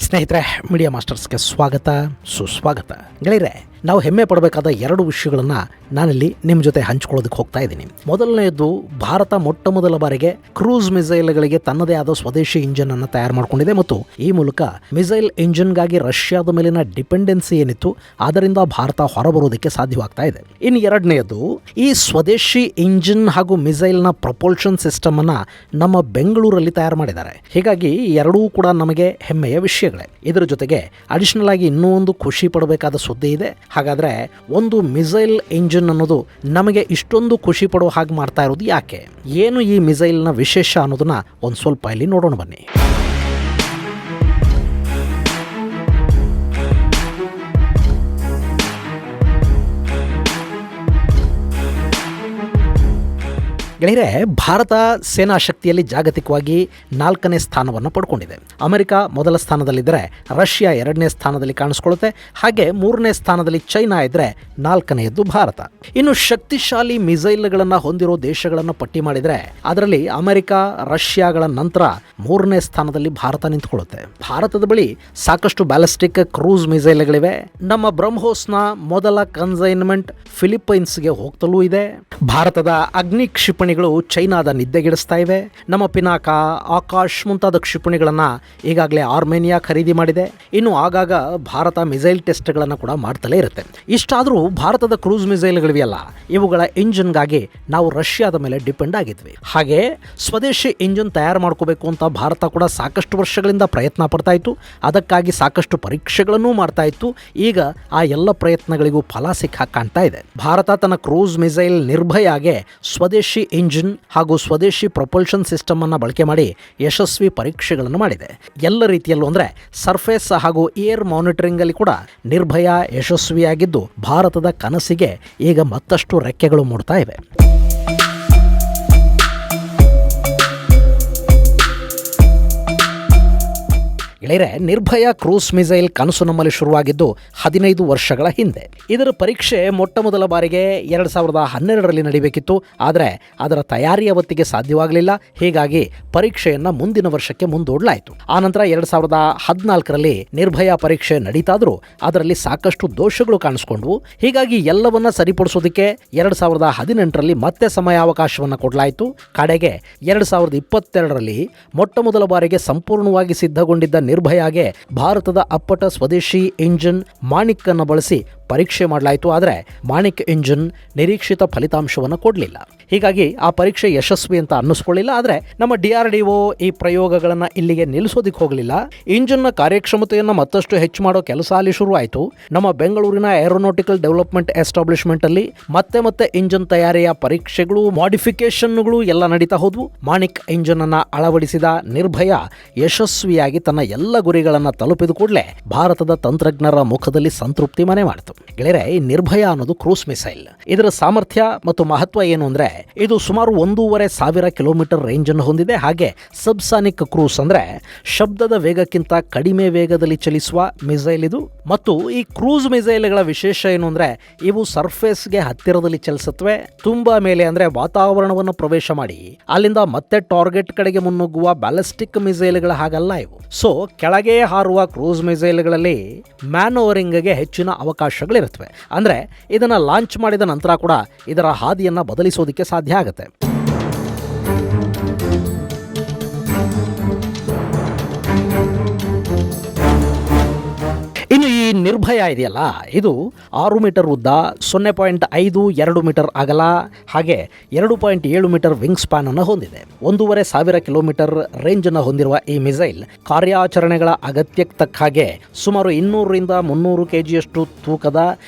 ಸ್ನೇಹಿತರೆ, ಮೀಡಿಯಾ ಮಾಸ್ಟರ್ಸ್ಗೆ ಸ್ವಾಗತ ಸುಸ್ವಾಗತ. ಗೆಳೆಯರೆ, ನಾವು ಹೆಮ್ಮೆ ಪಡಬೇಕಾದ 2 ವಿಷಯಗಳನ್ನು ನಾನಿಲ್ಲಿ ನಿಮ್ಮ ಜೊತೆ ಹಂಚ್ಕೊಳ್ಳೋದಕ್ಕೆ ಹೋಗ್ತಾ ಇದ್ದೀನಿ. ಮೊದಲನೆಯದು, ಭಾರತ ಮೊಟ್ಟ ಮೊದಲ ಬಾರಿಗೆ ಕ್ರೂಸ್ ಮಿಸೈಲ್ಗಳಿಗೆ ತನ್ನದೇ ಆದ ಸ್ವದೇಶಿ ಇಂಜಿನ್ ಅನ್ನು ತಯಾರು ಮಾಡಿಕೊಂಡಿದೆ ಮತ್ತು ಈ ಮೂಲಕ ಮಿಸೈಲ್ ಇಂಜಿನ್ಗಾಗಿ ರಷ್ಯಾದ ಮೇಲಿನ ಡಿಪೆಂಡೆನ್ಸಿ ಏನಿತ್ತು ಅದರಿಂದ ಭಾರತ ಹೊರಬರೋದಕ್ಕೆ ಸಾಧ್ಯವಾಗ್ತಾ ಇದೆ. ಇನ್ನು ಎರಡನೆಯದು, ಈ ಸ್ವದೇಶಿ ಇಂಜಿನ್ ಹಾಗೂ ಮಿಸೈಲ್ನ ಪ್ರಪೋಲ್ಷನ್ ಸಿಸ್ಟಮ್ ಅನ್ನ ನಮ್ಮ ಬೆಂಗಳೂರಲ್ಲಿ ತಯಾರು ಮಾಡಿದ್ದಾರೆ. ಹೀಗಾಗಿ ಎರಡೂ ಕೂಡ ನಮಗೆ ಹೆಮ್ಮೆಯ ವಿಷಯಗಳೇ. ಇದರ ಜೊತೆಗೆ ಅಡಿಷನಲ್ ಆಗಿ ಇನ್ನೂ ಒಂದು ಖುಷಿ ಪಡಬೇಕಾದ ಸುದ್ದಿ ಇದೆ. ಹಾಗಾದರೆ ಒಂದು ಮಿಸೈಲ್ ಇಂಜಿನ್ ಅನ್ನೋದು ನಮಗೆ ಇಷ್ಟೊಂದು ಖುಷಿ ಪಡೋ ಹಾಗೆ ಮಾಡ್ತಾ ಇರೋದು ಯಾಕೆ? ಏನು ಈ ಮಿಸೈಲ್ನ ವಿಶೇಷ ಅನ್ನೋದನ್ನ ಒಂದು ಸ್ವಲ್ಪ ಇಲ್ಲಿ ನೋಡೋಣ ಬನ್ನಿ. ಗೆಳೆಯರೆ, ಭಾರತ ಸೇನಾ ಶಕ್ತಿಯಲ್ಲಿ ಜಾಗತಿಕವಾಗಿ 4ನೇ ಸ್ಥಾನವನ್ನು ಪಡ್ಕೊಂಡಿದೆ. ಅಮೆರಿಕ ಮೊದಲ ಸ್ಥಾನದಲ್ಲಿದ್ದರೆ ರಷ್ಯಾ 2ನೇ ಸ್ಥಾನದಲ್ಲಿ ಕಾಣಿಸ್ಕೊಳ್ಳುತ್ತೆ. ಹಾಗೆ 3ನೇ ಸ್ಥಾನದಲ್ಲಿ ಚೈನಾ ಇದ್ದರೆ 4ನೇಯದ್ದು ಭಾರತ. ಇನ್ನು ಶಕ್ತಿಶಾಲಿ ಮಿಸೈಲ್ಗಳನ್ನು ಹೊಂದಿರೋ ದೇಶಗಳನ್ನು ಪಟ್ಟಿ ಮಾಡಿದರೆ ಅದರಲ್ಲಿ ಅಮೆರಿಕ, ರಷ್ಯಾಗಳ ನಂತರ 3ನೇ ಸ್ಥಾನದಲ್ಲಿ ಭಾರತ ನಿಂತ್ಕೊಳ್ಳುತ್ತೆ. ಭಾರತದ ಬಳಿ ಸಾಕಷ್ಟು ಬ್ಯಾಲಿಸ್ಟಿಕ್ ಕ್ರೂಸ್ ಮಿಸೈಲ್ಗಳಿವೆ. ನಮ್ಮ ಬ್ರಹ್ಮೋಸ್ನ ಮೊದಲ ಕನ್ಸೈನ್ಮೆಂಟ್ ಫಿಲಿಪೈನ್ಸ್ಗೆ ಹೋಗ್ತಲೂ ಇದೆ. ಭಾರತದ ಅಗ್ನಿ ಕ್ಷಿಪಣಿಗಳು ಚೈನಾದ ನಿದ್ದೆಗೆಡಿಸ್ತಾ ಇವೆ. ನಮ್ಮ ಪಿನಾಕ, ಆಕಾಶ್ ಮುಂತಾದ ಕ್ಷಿಪಣಿಗಳನ್ನು ಈಗಾಗಲೇ ಆರ್ಮೇನಿಯಾ ಖರೀದಿ ಮಾಡಿದೆ. ಇನ್ನು ಆಗಾಗ ಭಾರತ ಮಿಸೈಲ್ ಟೆಸ್ಟ್ಗಳನ್ನು ಕೂಡ ಮಾಡ್ತಲೇ ಇರುತ್ತೆ. ಇಷ್ಟಾದರೂ ಭಾರತದ ಕ್ರೂಸ್ ಮಿಸೈಲ್ಗಳಿವೆಯಲ್ಲ, ಇವುಗಳ ಇಂಜಿನ್ಗಾಗಿ ನಾವು ರಷ್ಯಾದ ಮೇಲೆ ಡಿಪೆಂಡ್ ಆಗಿದ್ವಿ. ಹಾಗೆ ಸ್ವದೇಶಿ ಇಂಜಿನ್ ತಯಾರು ಮಾಡ್ಕೋಬೇಕು ಅಂತ ಭಾರತ ಕೂಡ ಸಾಕಷ್ಟು ವರ್ಷಗಳಿಂದ ಪ್ರಯತ್ನ ಪಡ್ತಾ ಇತ್ತು. ಅದಕ್ಕಾಗಿ ಸಾಕಷ್ಟು ಪರೀಕ್ಷೆಗಳನ್ನೂ ಮಾಡ್ತಾ ಇತ್ತು. ಈಗ ಆ ಎಲ್ಲ ಪ್ರಯತ್ನಗಳಿಗೂ ಫಲ ಸಿಕ್ಕ ಕಾಣ್ತಾ ಇದೆ. ಭಾರತ ತನ್ನ ಕ್ರೂಸ್ ಮಿಸೈಲ್ ನಿರ್ಭಯಾಗೆ ಸ್ವದೇಶಿ ಇಂಜಿನ್ ಹಾಗೂ ಸ್ವದೇಶಿ ಪ್ರೊಪಲ್ಷನ್ ಸಿಸ್ಟಮ್ ಅನ್ನು ಬಳಕೆ ಮಾಡಿ ಯಶಸ್ವಿ ಪರೀಕ್ಷೆಗಳನ್ನು ಮಾಡಿದೆ. ಎಲ್ಲ ರೀತಿಯಲ್ಲೂ ಅಂದರೆ ಸರ್ಫೇಸ್ ಹಾಗೂ ಏರ್ ಮಾನಿಟರಿಂಗ್ ಅಲ್ಲಿ ಕೂಡ ನಿರ್ಭಯ ಯಶಸ್ವಿಯಾಗಿದ್ದು ಭಾರತದ ಕನಸಿಗೆ ಈಗ ಮತ್ತಷ್ಟು ರೆಕ್ಕೆಗಳು ಮೂಡ್ತಾ ಇವೆ. ಗೆಳೆಯರೆ, ನಿರ್ಭಯ ಕ್ರೂಸ್ ಮಿಸೈಲ್ ಕನಸು ನಮ್ಮಲ್ಲಿ ಶುರುವಾಗಿದ್ದು 15 ವರ್ಷಗಳ ಹಿಂದೆ. ಇದರ ಪರೀಕ್ಷೆ ಮೊಟ್ಟ ಮೊದಲ ಬಾರಿಗೆ 2012ರಲ್ಲಿ ನಡೀಬೇಕಿತ್ತು. ಆದರೆ ಅದರ ತಯಾರಿ ಅವತ್ತಿಗೆ ಸಾಧ್ಯವಾಗಲಿಲ್ಲ. ಹೀಗಾಗಿ ಪರೀಕ್ಷೆಯನ್ನು ಮುಂದಿನ ವರ್ಷಕ್ಕೆ ಮುಂದೂಡಲಾಯಿತು. ಆನಂತರ 2014ರಲ್ಲಿ ನಿರ್ಭಯ ಪರೀಕ್ಷೆ ನಡೀತಾದರೂ ಅದರಲ್ಲಿ ಸಾಕಷ್ಟು ದೋಷಗಳು ಕಾಣಿಸ್ಕೊಂಡ್ವು. ಹೀಗಾಗಿ ಎಲ್ಲವನ್ನ ಸರಿಪಡಿಸೋದಕ್ಕೆ 2018ರಲ್ಲಿ ಮತ್ತೆ ಸಮಯಾವಕಾಶವನ್ನು ಕೊಡಲಾಯಿತು. ಕಡೆಗೆ 2022ರಲ್ಲಿ ಮೊಟ್ಟ ಮೊದಲ ಬಾರಿಗೆ ಸಂಪೂರ್ಣವಾಗಿ ಸಿದ್ಧಗೊಂಡಿದ್ದ ನಿರ್ಭಯಾಗೆ ಭಾರತದ ಅಪ್ಪಟ ಸ್ವದೇಶಿ ಇಂಜಿನ್ ಮಾಣಿಕ್ ಅನ್ನು ಬಳಸಿ ಪರೀಕ್ಷೆ ಮಾಡಲಾಯಿತು. ಆದರೆ ಮಾಣಿಕ್ ಇಂಜಿನ್ ನಿರೀಕ್ಷಿತ ಫಲಿತಾಂಶವನ್ನು ಕೊಡಲಿಲ್ಲ. ಹೀಗಾಗಿ ಆ ಪರೀಕ್ಷೆ ಯಶಸ್ವಿ ಅಂತ ಅನ್ನಿಸ್ಕೊಳ್ಳಿಲ್ಲ. ಆದರೆ ನಮ್ಮ DRDO ಈ ಪ್ರಯೋಗಗಳನ್ನು ಇಲ್ಲಿಗೆ ನಿಲ್ಲಿಸೋದಕ್ಕೆ ಹೋಗಲಿಲ್ಲ. ಇಂಜಿನ್ನ ಕಾರ್ಯಕ್ಷಮತೆಯನ್ನು ಮತ್ತಷ್ಟು ಹೆಚ್ಚು ಮಾಡೋ ಕೆಲಸ ಅಲ್ಲಿ ಶುರುವಾಯಿತು. ನಮ್ಮ ಬೆಂಗಳೂರಿನ ಏರೋನಾಟಿಕಲ್ ಡೆವಲಪ್ಮೆಂಟ್ ಎಸ್ಟಾಬ್ಲಿಷ್ಮೆಂಟ್ ಅಲ್ಲಿ ಮತ್ತೆ ಇಂಜಿನ್ ತಯಾರಿಯ ಪರೀಕ್ಷೆಗಳು, ಮಾಡಿಫಿಕೇಶನ್ಗಳು ಎಲ್ಲ ನಡೀತಾ ಹೋದ್ವು. ಮಾಣಿಕ್ ಇಂಜಿನ್ ಅನ್ನು ಅಳವಡಿಸಿದ ನಿರ್ಭಯ ಯಶಸ್ವಿಯಾಗಿ ತನ್ನ ಎಲ್ಲ ಗುರಿಗಳನ್ನು ತಲುಪಿದ ಕೂಡಲೇ ಭಾರತದ ತಂತ್ರಜ್ಞರ ಮುಖದಲ್ಲಿ ಸಂತೃಪ್ತಿ ಮನೆ ಮಾಡಿತು. ಗೆಳೆಯರೆ, ಈ ನಿರ್ಭಯ ಅನ್ನೋದು ಕ್ರೂಸ್ ಮಿಸೈಲ್. ಇದರ ಸಾಮರ್ಥ್ಯ ಮತ್ತು ಮಹತ್ವ ಏನು ಅಂದ್ರೆ, ಇದು ಸುಮಾರು 1,500 ಕಿಲೋಮೀಟರ್ ರೇಂಜ್ ಅನ್ನು ಹೊಂದಿದೆ. ಹಾಗೆ ಸಬ್ಸಾನಿಕ್ ಕ್ರೂಸ್ ಅಂದ್ರೆ ಶಬ್ದದ ವೇಗಕ್ಕಿಂತ ಕಡಿಮೆ ವೇಗದಲ್ಲಿ ಚಲಿಸುವ ಮಿಸೈಲ್ ಇದು. ಮತ್ತು ಈ ಕ್ರೂಸ್ ಮಿಸೈಲ್ಗಳ ವಿಶೇಷ ಏನು ಅಂದ್ರೆ, ಇವು ಸರ್ಫೇಸ್ಗೆ ಹತ್ತಿರದಲ್ಲಿ ಚಲಿಸುತ್ತವೆ. ತುಂಬಾ ಮೇಲೆ ಅಂದ್ರೆ ವಾತಾವರಣವನ್ನು ಪ್ರವೇಶ ಮಾಡಿ ಅಲ್ಲಿಂದ ಮತ್ತೆ ಟಾರ್ಗೆಟ್ ಕಡೆಗೆ ಮುನ್ನುಗ್ಗುವ ಬ್ಯಾಲಿಸ್ಟಿಕ್ ಮಿಸೈಲ್ಗಳ ಹಾಗಲ್ಲ ಇವು. ಸೊ ಕೆಳಗೆ ಹಾರುವ ಕ್ರೂಸ್ ಮಿಸೈಲ್ಗಳಲ್ಲಿ ಮ್ಯಾನೋವರಿಂಗ್ಗೆ ಹೆಚ್ಚಿನ ಅವಕಾಶಗಳಿರುತ್ತವೆ. ಅಂದ್ರೆ ಇದನ್ನ ಲಾಂಚ್ ಮಾಡಿದ ನಂತರ ಕೂಡ ಇದರ ಹಾದಿಯನ್ನ ಬದಲಿಸೋದಕ್ಕೆ ಸಾಧ್ಯ ಆಗುತ್ತೆ. ಇನ್ನು ಈ ನಿರ್ಭಯ ಇದೆಯಲ್ಲ, ಇದು 6 ಮೀಟರ್ ಉದ್ದ, 0.52 ಮೀಟರ್ ಅಗಲ, ಹಾಗೆ 2.7 ಮೀಟರ್ ವಿಂಗ್ ಸ್ಪಾನ್ ಅನ್ನು ಹೊಂದಿದೆ. 1,500 ಕಿಲೋಮೀಟರ್ ರೇಂಜ್ ಅನ್ನು ಹೊಂದಿರುವ ಈ ಮಿಸೈಲ್ ಕಾರ್ಯಾಚರಣೆಗಳ ಅಗತ್ಯಕ್ಕೆ ತಕ್ಕ ಹಾಗೆ ಸುಮಾರು 200ರಿಂದ 300 kgಯಷ್ಟು ತೂಕದ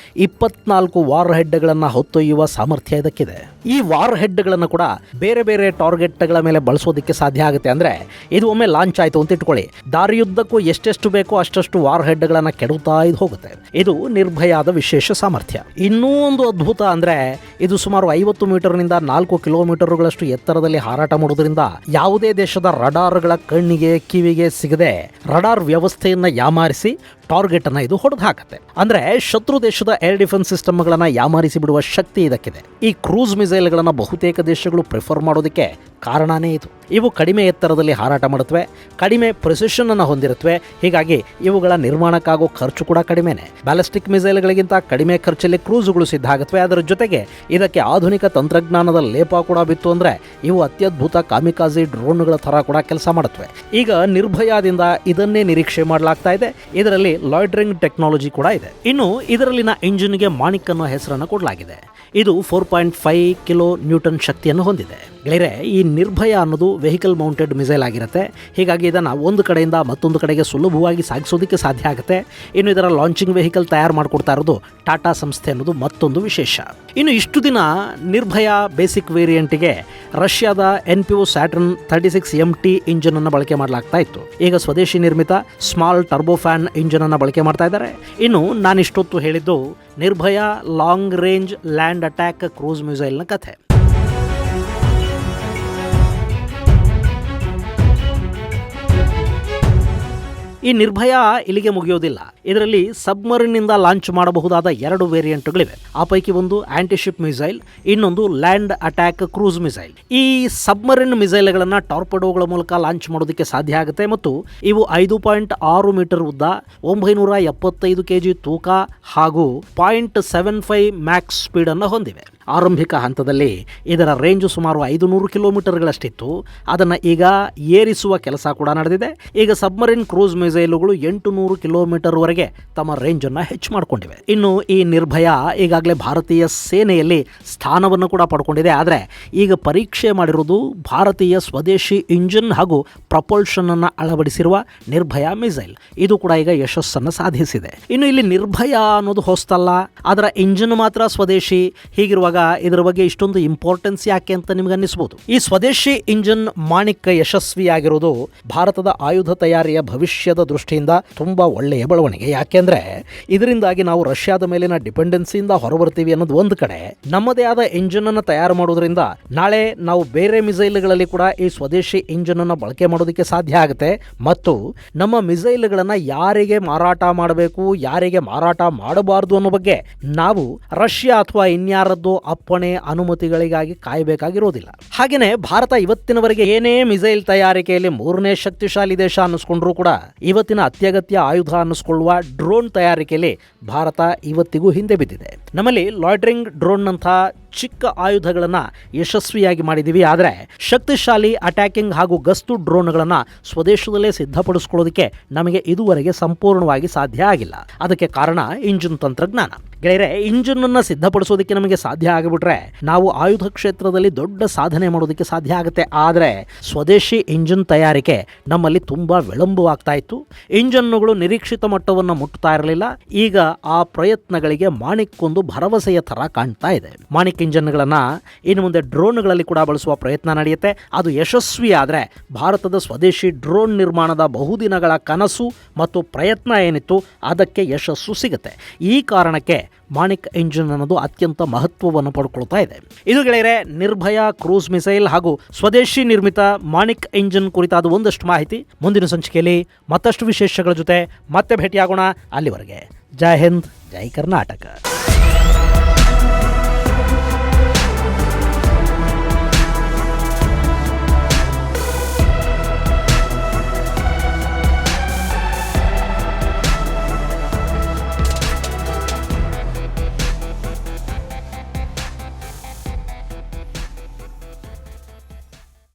24 ವಾರ್ ಹೆಡ್ಗಳನ್ನು ಹೊತ್ತೊಯ್ಯುವ ಸಾಮರ್ಥ್ಯ ಇದಕ್ಕಿದೆ. ಈ ವಾರ್ ಹೆಡ್ಗಳನ್ನು ಕೂಡ ಬೇರೆ ಬೇರೆ ಟಾರ್ಗೆಟ್ಗಳ ಮೇಲೆ ಬಳಸೋದಕ್ಕೆ ಸಾಧ್ಯ ಆಗುತ್ತೆ. ಅಂದ್ರೆ ಇದು ಒಮ್ಮೆ ಲಾಂಚ್ ಆಯಿತು ಅಂತ ಇಟ್ಕೊಳ್ಳಿ, ದಾರಿಯುದ್ದಕ್ಕೂ ಎಷ್ಟೆಷ್ಟು ಬೇಕೋ ಅಷ್ಟಷ್ಟು ವಾರ್ ಹೆಡ್ಗಳನ್ನು ಕೆಡುತ್ತಾ ಹೋಗುತ್ತೆ. ಇದು ನಿರ್ಭಯಾದ ವಿಶೇಷ ಸಾಮರ್ಥ್ಯ. ಇನ್ನೂ ಒಂದು ಅದ್ಭುತ ಅಂದ್ರೆ, ಇದು ಸುಮಾರು 50 ಮೀಟರ್ನಿಂದ 4 ಕಿಲೋಮೀಟರ್ಗಳಷ್ಟು ಎತ್ತರದಲ್ಲಿ ಹಾರಾಟ ಮಾಡೋದ್ರಿಂದ ಯಾವುದೇ ದೇಶದ ರಡಾರ್ಗಳ ಕಣ್ಣಿಗೆ ಕಿವಿಗೆ ಸಿಗದೆ ರಡಾರ್ ವ್ಯವಸ್ಥೆಯನ್ನ ಯಾಮಾರಿಸಿ ಟಾರ್ಗೆಟ್ ಅನ್ನ ಇದು ಹೊಡೆದು ಹಾಕತ್ತೆ. ಅಂದ್ರೆ ಶತ್ರು ದೇಶದ ಏರ್ ಡಿಫೆನ್ಸ್ ಸಿಸ್ಟಮ್ಗಳನ್ನ ಯಾಮಾರಿಸಿ ಬಿಡುವ ಶಕ್ತಿ ಇದಕ್ಕಿದೆ. ಈ ಕ್ರೂಸ್ ಮಿಸೈಲ್ಗಳನ್ನ ಬಹುತೇಕ ದೇಶಗಳು ಪ್ರಿಫರ್ ಮಾಡೋದಕ್ಕೆ ಕಾರಣನೇ ಇದು. ಇವು ಕಡಿಮೆ ಎತ್ತರದಲ್ಲಿ ಹಾರಾಟ ಮಾಡುತ್ತವೆ, ಕಡಿಮೆ ಪ್ರಿಸಿಷನ್ ಅನ್ನು ಹೊಂದಿರುತ್ತವೆ. ಹೀಗಾಗಿ ಇವುಗಳ ನಿರ್ಮಾಣಕ್ಕಾಗೋ ಖರ್ಚು ಕೂಡ ಕಡಿಮೆನೆ. ಬ್ಯಾಲಿಸ್ಟಿಕ್ ಮಿಸೈಲ್ಗಳಿಗಿಂತ ಕಡಿಮೆ ಖರ್ಚಲ್ಲಿ ಕ್ರೂಸ್ಗಳು ಸಿದ್ಧ ಆಗುತ್ತವೆ. ಅದರ ಜೊತೆಗೆ ಇದಕ್ಕೆ ಆಧುನಿಕ ತಂತ್ರಜ್ಞಾನದ ಲೇಪ ಕೂಡ ಬಿತ್ತು ಅಂದ್ರೆ ಇವು ಅತ್ಯದ್ಭುತ ಕಾಮಿಕಾಜಿ ಡ್ರೋನ್ಗಳ ತರ ಕೂಡ ಕೆಲಸ ಮಾಡುತ್ತವೆ. ಈಗ ನಿರ್ಭಯಾದಿಂದ ಇದನ್ನೇ ನಿರೀಕ್ಷೆ ಮಾಡಲಾಗ್ತಾ ಇದೆ. ಇದರಲ್ಲಿ ಲಾಯ್ಡ್ರಿಂಗ್ ಟೆಕ್ನಾಲಜಿ ಕೂಡ ಇದೆ. ಇನ್ನು ಇದರಲ್ಲಿನ ಇಂಜಿನ್ಗೆ ಮಾಣಿಕ್ ಅನ್ನೋ ಹೆಸರನ್ನು ಕೊಡಲಾಗಿದೆ. ಇದು 4.5 ಕಿಲೋ ನ್ಯೂಟನ್ ಶಕ್ತಿಯನ್ನು ಹೊಂದಿದೆ. ಗೆಳೆಯರೆ, ಈ ನಿರ್ಭಯ ಅನ್ನೋದು ವೆಹಿಕಲ್ ಮೌಂಟೆಡ್ ಮಿಸೈಲ್ ಆಗಿರುತ್ತೆ. ಹೀಗಾಗಿ ಇದನ್ನು ಒಂದು ಕಡೆಯಿಂದ ಮತ್ತೊಂದು ಕಡೆಗೆ ಸುಲಭವಾಗಿ ಸಾಗಿಸೋದಕ್ಕೆ ಸಾಧ್ಯ ಆಗುತ್ತೆ. ಇನ್ನು ಇದರ ಲಾಂಚಿಂಗ್ ವೆಹಿಕಲ್ ತಯಾರು ಮಾಡಿಕೊಡ್ತಾ ಇರೋದು ಟಾಟಾ ಸಂಸ್ಥೆ ಅನ್ನೋದು ಮತ್ತೊಂದು ವಿಶೇಷ. ಇನ್ನು ಇಷ್ಟು ದಿನ ನಿರ್ಭಯ ಬೇಸಿಕ್ ವೇರಿಯಂಟಿಗೆ ರಷ್ಯಾದ NPO ಸ್ಯಾಟರ್ನ್ 36 MT ಇಂಜಿನ್ ಅನ್ನು ಬಳಕೆ ಮಾಡಲಾಗ್ತಾ ಇತ್ತು. ಈಗ ಸ್ವದೇಶಿ ನಿರ್ಮಿತ ಸ್ಮಾಲ್ ಟರ್ಬೋಫ್ಯಾನ್ ಇಂಜಿನ್ ಅನ್ನು ಬಳಕೆ ಮಾಡ್ತಾ ಇದ್ದಾರೆ. ಇನ್ನು ನಾನಿಷ್ಟೊತ್ತು ಹೇಳಿದ್ದು Nirbhay long range land attack cruise ಮಿಸೈಲ್ನ ಕಥೆ. ಈ ನಿರ್ಭಯ ಇಲ್ಲಿಗೆ ಮುಗಿಯೋದಿಲ್ಲ. ಇದರಲ್ಲಿ ಸಬ್ಮರಿನ್ನಿಂದ ಲಾಂಚ್ ಮಾಡಬಹುದಾದ 2 ವೇರಿಯಂಟ್ಗಳಿವೆ. ಆ ಪೈಕಿ ಒಂದು ಆಂಟಿಶಿಪ್ ಮಿಸೈಲ್, ಇನ್ನೊಂದು ಲ್ಯಾಂಡ್ ಅಟ್ಯಾಕ್ ಕ್ರೂಸ್ ಮಿಸೈಲ್. ಈ ಸಬ್ಮರಿನ್ ಮಿಸೈಲ್ಗಳನ್ನು ಟಾರ್ಪೆಡೋಗಳ ಮೂಲಕ ಲಾಂಚ್ ಮಾಡೋದಕ್ಕೆ ಸಾಧ್ಯ ಆಗುತ್ತೆ ಮತ್ತು ಇವು 5.6 ಮೀಟರ್ ಉದ್ದ, 975 kg ತೂಕ ಹಾಗೂ 0.75 ಮ್ಯಾಕ್ಸ್ ಸ್ಪೀಡ್ ಅನ್ನು ಹೊಂದಿವೆ. ಆರಂಭಿಕ ಹಂತದಲ್ಲಿ ಇದರ ರೇಂಜು ಸುಮಾರು 500 ಕಿಲೋಮೀಟರ್ಗಳಷ್ಟಿತ್ತು. ಅದನ್ನು ಈಗ ಏರಿಸುವ ಕೆಲಸ ಕೂಡ ನಡೆದಿದೆ. ಈಗ ಸಬ್ಮರಿನ್ ಕ್ರೂಸ್ ಮಿಸೈಲುಗಳು 800 ಕಿಲೋಮೀಟರ್ವರೆಗೆ ತಮ್ಮ ರೇಂಜನ್ನು ಹೆಚ್ಚು ಮಾಡಿಕೊಂಡಿವೆ. ಇನ್ನು ಈ ನಿರ್ಭಯ ಈಗಾಗಲೇ ಭಾರತೀಯ ಸೇನೆಯಲ್ಲಿ ಸ್ಥಾನವನ್ನು ಕೂಡ ಪಡ್ಕೊಂಡಿದೆ. ಆದರೆ ಈಗ ಪರೀಕ್ಷೆ ಮಾಡಿರುವುದು ಭಾರತೀಯ ಸ್ವದೇಶಿ ಇಂಜಿನ್ ಹಾಗೂ ಪ್ರಪಲ್ಷನ್ ಅನ್ನು ಅಳವಡಿಸಿರುವ ನಿರ್ಭಯ ಮಿಸೈಲ್. ಇದು ಕೂಡ ಈಗ ಯಶಸ್ಸನ್ನು ಸಾಧಿಸಿದೆ. ಇನ್ನು ಇಲ್ಲಿ ನಿರ್ಭಯ ಅನ್ನೋದು ಹೊಸ್ತಲ್ಲ, ಅದರ ಇಂಜಿನ್ ಮಾತ್ರ ಸ್ವದೇಶಿ. ಹೀಗಿರುವಾಗ ಇದರ ಬಗ್ಗೆ ಇಷ್ಟೊಂದು ಇಂಪಾರ್ಟೆನ್ಸ್ ಯಾಕೆ ಅಂತ ನಿಮ್ಗೆ ಅನ್ನಿಸಬಹುದು. ಈ ಸ್ವದೇಶಿ ಇಂಜಿನ್ ಮಾಣಿಕ್ ಯಶಸ್ವಿಯಾಗಿರೋದು ಭಾರತದ ಆಯುಧ ತಯಾರಿಯ ಭವಿಷ್ಯದ ದೃಷ್ಟಿಯಿಂದ ತುಂಬಾ ಒಳ್ಳೆಯ ಬೆಳವಣಿಗೆ. ಯಾಕೆಂದ್ರೆ ಇದರಿಂದಾಗಿ ನಾವು ರಷ್ಯಾದ ಮೇಲಿನ ಡಿಪೆಂಡೆನ್ಸಿಯಿಂದ ಹೊರಬರ್ತೀವಿ ಅನ್ನೋದು ಒಂದು ಕಡೆ. ನಮ್ಮದೇ ಆದ ಇಂಜಿನ್ ಅನ್ನು ತಯಾರು ಮಾಡೋದ್ರಿಂದ ನಾಳೆ ನಾವು ಬೇರೆ ಮಿಸೈಲ್ಗಳಲ್ಲಿ ಕೂಡ ಈ ಸ್ವದೇಶಿ ಇಂಜಿನ್ ಅನ್ನು ಬಳಕೆ ಮಾಡೋದಕ್ಕೆ ಸಾಧ್ಯ ಆಗುತ್ತೆ. ಮತ್ತು ನಮ್ಮ ಮಿಸೈಲ್ಗಳನ್ನ ಯಾರಿಗೆ ಮಾರಾಟ ಮಾಡಬೇಕು, ಯಾರಿಗೆ ಮಾರಾಟ ಮಾಡಬಾರದು ಅನ್ನೋ ಬಗ್ಗೆ ನಾವು ರಷ್ಯಾ ಅಥವಾ ಇನ್ಯಾರದ್ದು ಅಪ್ಪಣೆ ಅನುಮತಿಗಳಿಗಾಗಿ ಕಾಯಬೇಕಾಗಿರೋದಿಲ್ಲ. ಹಾಗೇನೆ ಭಾರತ ಇವತ್ತಿನವರೆಗೆ ಏನೇ ಮಿಸೈಲ್ ತಯಾರಿಕೆಯಲ್ಲಿ 3ನೇ ಶಕ್ತಿಶಾಲಿ ದೇಶ ಅನ್ನಿಸ್ಕೊಂಡ್ರೂ ಕೂಡ ಇವತ್ತಿನ ಅತ್ಯಗತ್ಯ ಆಯುಧ ಅನ್ನಿಸ್ಕೊಳ್ಳುವ ಡ್ರೋನ್ ತಯಾರಿಕೆಯಲ್ಲಿ ಭಾರತ ಇವತ್ತಿಗೂ ಹಿಂದೆ ಬಿದ್ದಿದೆ. ನಮ್ಮಲ್ಲಿ ಲಾಯ್ಡ್ರಿಂಗ್ ಡ್ರೋನ್ ನಂಥ ಚಿಕ್ಕ ಆಯುಧಗಳನ್ನು ಯಶಸ್ವಿಯಾಗಿ ಮಾಡಿದ್ದೀವಿ. ಆದರೆ ಶಕ್ತಿಶಾಲಿ ಅಟ್ಯಾಕಿಂಗ್ ಹಾಗೂ ಗಸ್ತು ಡ್ರೋನ್ಗಳನ್ನು ಸ್ವದೇಶದಲ್ಲೇ ಸಿದ್ಧಪಡಿಸ್ಕೊಳ್ಳೋದಕ್ಕೆ ನಮಗೆ ಇದುವರೆಗೆ ಸಂಪೂರ್ಣವಾಗಿ ಸಾಧ್ಯ ಆಗಿಲ್ಲ. ಅದಕ್ಕೆ ಕಾರಣ ಇಂಜಿನ್ ತಂತ್ರಜ್ಞಾನ. ಗೆಳೆಯರೆ, ಇಂಜಿನ್ ಅನ್ನು ಸಿದ್ಧಪಡಿಸೋದಕ್ಕೆ ನಮಗೆ ಸಾಧ್ಯ ಆಗಿಬಿಟ್ರೆ ನಾವು ಆಯುಧ ಕ್ಷೇತ್ರದಲ್ಲಿ ದೊಡ್ಡ ಸಾಧನೆ ಮಾಡೋದಕ್ಕೆ ಸಾಧ್ಯ ಆಗುತ್ತೆ. ಆದರೆ ಸ್ವದೇಶಿ ಇಂಜಿನ್ ತಯಾರಿಕೆ ನಮ್ಮಲ್ಲಿ ತುಂಬಾ ವಿಳಂಬವಾಗ್ತಾ ಇತ್ತು. ಇಂಜಿನ್ಗಳು ನಿರೀಕ್ಷಿತ ಮಟ್ಟವನ್ನು ಮುಟ್ಟುತ್ತಾ ಇರಲಿಲ್ಲ. ಈಗ ಆ ಪ್ರಯತ್ನಗಳಿಗೆ ಮಾಣಿಕ್ ಒಂದು ಭರವಸೆಯ ಥರ ಕಾಣ್ತಾ ಇದೆ. ಮಾಣಿಕ್ ಇಂಜಿನ್ಗಳನ್ನು ಇನ್ನು ಮುಂದೆ ಡ್ರೋನ್ಗಳಲ್ಲಿ ಕೂಡ ಬಳಸುವ ಪ್ರಯತ್ನ ನಡೆಯುತ್ತೆ. ಅದು ಯಶಸ್ವಿ ಆದರೆ ಭಾರತದ ಸ್ವದೇಶಿ ಡ್ರೋನ್ ನಿರ್ಮಾಣದ ಬಹುದಿನಗಳ ಕನಸು ಮತ್ತು ಪ್ರಯತ್ನ ಏನಿತ್ತು ಅದಕ್ಕೆ ಯಶಸ್ಸು ಸಿಗುತ್ತೆ. ಈ ಕಾರಣಕ್ಕೆ ಮಾಣಿಕ್ ಇಂಜಿನ್ ಅನ್ನೋದು ಅತ್ಯಂತ ಮಹತ್ವವನ್ನು ಪಡ್ಕೊಳ್ತಾ ಇದೆ. ಇದು ಗೆಳೆಯರೆ ನಿರ್ಭಯ ಕ್ರೂಸ್ ಮಿಸೈಲ್ ಹಾಗೂ ಸ್ವದೇಶಿ ನಿರ್ಮಿತ ಮಾಣಿಕ್ ಇಂಜಿನ್ ಕುರಿತಾದ ಒಂದಷ್ಟು ಮಾಹಿತಿ. ಮುಂದಿನ ಸಂಚಿಕೆಯಲ್ಲಿ ಮತ್ತಷ್ಟು ವಿಶೇಷಗಳ ಜೊತೆ ಮತ್ತೆ ಭೇಟಿಯಾಗೋಣ. ಅಲ್ಲಿವರೆಗೆ ಜೈ ಹಿಂದ್, ಜೈ ಕರ್ನಾಟಕ.